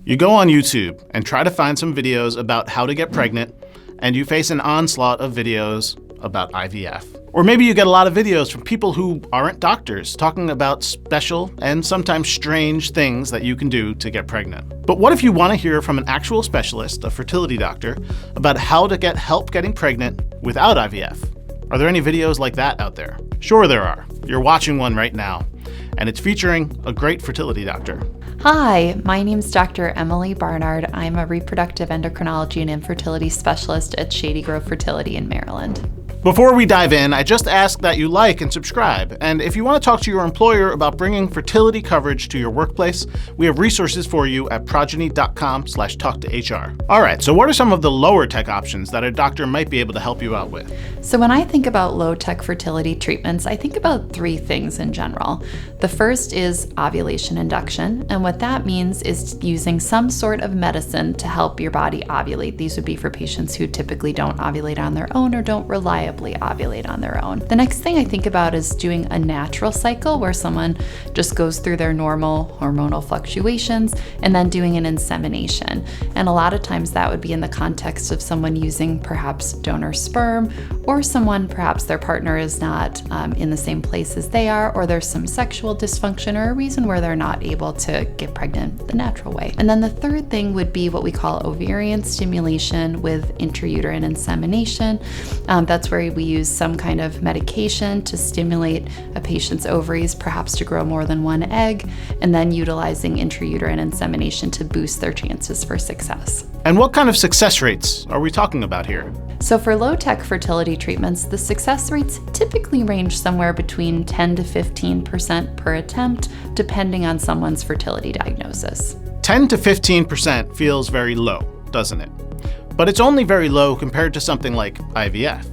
You go on YouTube and try to find some videos about how to get pregnant, and you face an onslaught of videos about IVF. Or maybe you get a lot of videos from people who aren't doctors talking about special and sometimes strange things that you can do to get pregnant. But what if you want to hear from an actual specialist, a fertility doctor, about how to get help getting pregnant without IVF? Are there any videos like that out there? Sure there are. You're watching one right now, and it's featuring a great fertility doctor. Hi, my name's Dr. Emily Barnard. I'm a reproductive endocrinology and infertility specialist at Shady Grove Fertility in Maryland. Before we dive in, I just ask that you like and subscribe. And if you want to talk to your employer about bringing fertility coverage to your workplace, we have resources for you at progeny.com/talktohr. All right, so what are some of the lower tech options that a doctor might be able to help you out with? So when I think about low tech fertility treatments, I think about three things in general. The first is ovulation induction. And what that means is using some sort of medicine to help your body ovulate. These would be for patients who typically don't ovulate on their own or don't reliably ovulate on their own. The next thing I think about is doing a natural cycle where someone just goes through their normal hormonal fluctuations and then doing an insemination. And a lot of times that would be in the context of someone using perhaps donor sperm, or someone perhaps their partner is not in the same place as they are, or there's some sexual dysfunction or a reason where they're not able to get pregnant the natural way. And then the third thing would be what we call ovarian stimulation with intrauterine insemination. That's where we use some kind of medication to stimulate a patient's ovaries, perhaps to grow more than one egg, and then utilizing intrauterine insemination to boost their chances for success. And what kind of success rates are we talking about here? So for low-tech fertility treatments, the success rates typically range somewhere between 10 to 15% per attempt, depending on someone's fertility diagnosis. 10 to 15% feels very low, doesn't it? But it's only very low compared to something like IVF.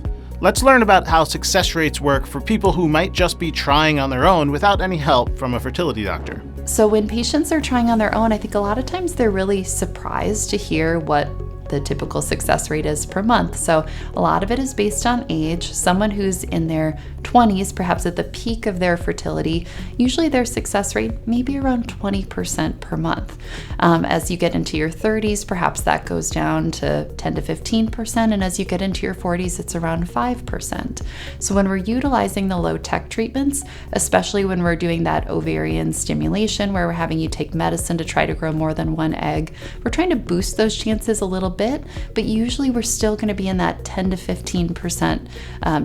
Let's learn about how success rates work for people who might just be trying on their own without any help from a fertility doctor. So when patients are trying on their own, I think a lot of times they're really surprised to hear what the typical success rate is per month. So a lot of it is based on age. Someone who's in their 20s, perhaps at the peak of their fertility, usually their success rate may be around 20% per month. As you get into your 30s, perhaps that goes down to 10 to 15%, and as you get into your 40s, it's around 5%. So when we're utilizing the low-tech treatments, especially when we're doing that ovarian stimulation, where we're having you take medicine to try to grow more than one egg, we're trying to boost those chances a little bit, but usually we're still going to be in that 10 to 15%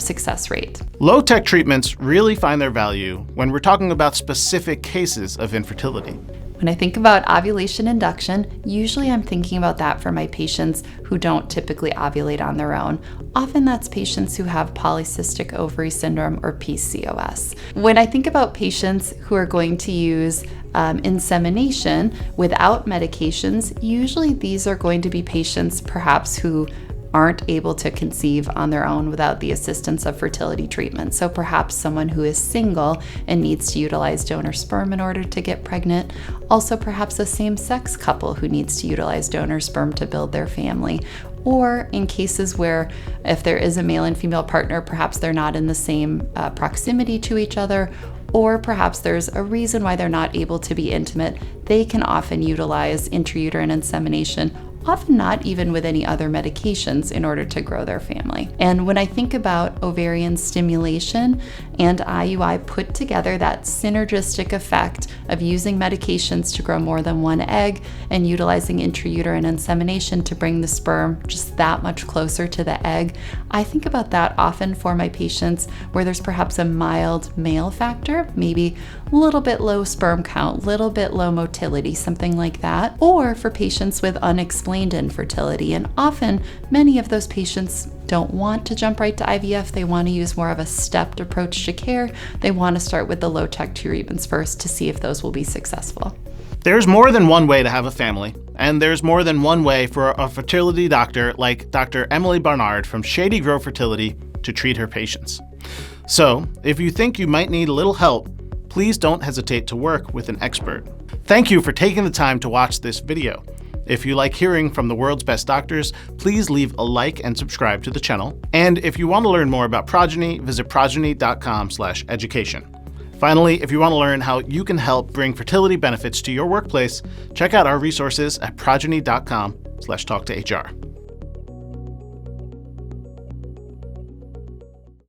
success rate. Low-tech treatments really find their value when we're talking about specific cases of infertility. When I think about ovulation induction, usually I'm thinking about that for my patients who don't typically ovulate on their own. Often that's patients who have polycystic ovary syndrome or PCOS. When I think about patients who are going to use insemination without medications, usually these are going to be patients perhaps who aren't able to conceive on their own without the assistance of fertility treatment. So perhaps someone who is single and needs to utilize donor sperm in order to get pregnant. Also perhaps a same-sex couple who needs to utilize donor sperm to build their family. Or in cases where if there is a male and female partner, perhaps they're not in the same proximity to each other, or perhaps there's a reason why they're not able to be intimate, they can often utilize intrauterine insemination, often not even with any other medications, in order to grow their family. And when I think about ovarian stimulation and IUI put together, that synergistic effect of using medications to grow more than one egg and utilizing intrauterine insemination to bring the sperm just that much closer to the egg, I think about that often for my patients where there's perhaps a mild male factor, maybe a little bit low sperm count, little bit low motility, something like that, or for patients with unexplained infertility. And often many of those patients don't want to jump right to IVF. They want to use more of a stepped approach to care. They want to start with the low-tech treatments first to see if those will be successful. There's more than one way to have a family, and there's more than one way for a fertility doctor like Dr. Emily Barnard from Shady Grove Fertility to treat her patients. So, if you think you might need a little help, please don't hesitate to work with an expert. Thank you for taking the time to watch this video. If you like hearing from the world's best doctors, please leave a like and subscribe to the channel. And if you want to learn more about Progeny, visit progeny.com/education. Finally, if you want to learn how you can help bring fertility benefits to your workplace, check out our resources at progeny.com/talktohr.